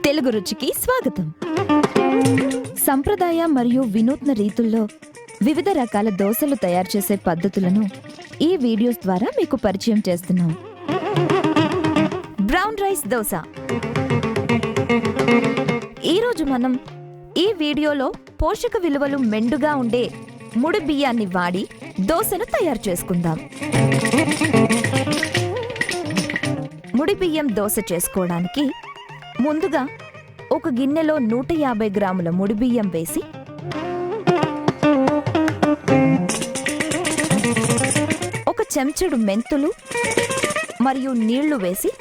తెలుగు రుచికి స్వాగతం. సంప్రదాయ మరియు వినూత్న రీతుల్లో వివిధ రకాల దోసలు తయారు చేసే పద్ధతులను ఈ వీడియోస్ ద్వారా మీకు పరిచయం చేస్తున్నాం. Brown rice dosa. ఈరోజు మనం ఈ వీడియోలో పోషక విలువలు మెండుగా ఉండే ముడి బియ్యాన్ని వాడి దోసను తయారు చేసుకుందాం. ముడి బియ్యం దోస చేసుకోవడానికి ముందుగా ఒక గిన్నెలో 150 గ్రాముల ముడి బియ్యం వేసి ఒక చెంచాడు మెంతులు మరియు నీళ్లు వేసి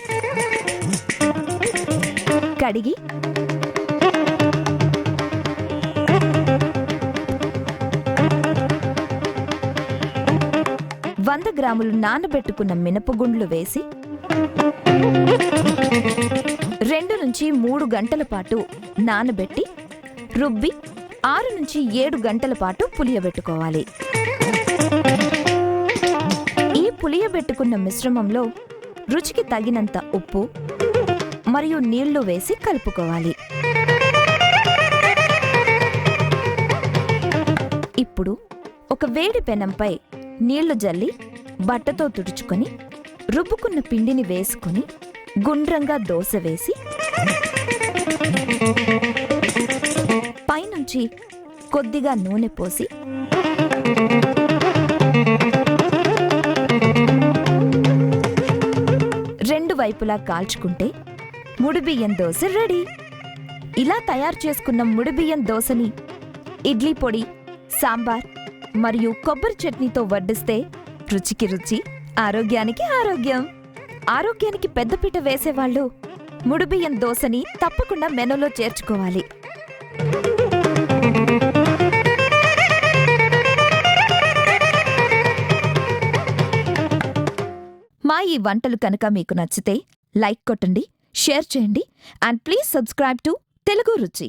కడిగి వంద గ్రాములు నానబెట్టుకున్న మినపగుండ్లు వేసి 2 నుంచి 3 గంటల పాటు నానబెట్టి రుబ్బి 6 నుంచి 7 గంటల పాటు పులియబెట్టుకోవాలి. ఈ పులియబెట్టుకున్న మిశ్రమంలో రుచికి తగినంత ఉప్పు మరియు నీళ్లు వేసి కలుపుకోవాలి. ఇప్పుడు ఒక వేడి పెనంపై నీళ్లు జల్లి బట్టతో తుడుచుకొని రుబ్బుకున్న పిండిని వేసుకుని గుండ్రంగా దోస వేసి పైనుంచి కొద్దిగా నూనె పోసి రెండు వైపులా కాల్చుకుంటే ముడిబియ్యం దోస రెడీ. ఇలా తయారు చేసుకున్న ముడిబియ్యం దోసని ఇడ్లీ పొడి, సాంబార్ మరియు కొబ్బరి చట్నీతో వడ్డిస్తే రుచికి రుచి, ఆరోగ్యానికి ఆరోగ్యం. ఆరోగ్యానికి పెద్దపీట వేసేవాళ్ళు ముడిబియ్యం దోసని తప్పకుండా మెనూలో చేర్చుకోవాలి. మా ఈ వంటలు కనుక మీకు నచ్చితే లైక్ కొట్టండి, షేర్ చేయండి and please subscribe to Telugu రుచి.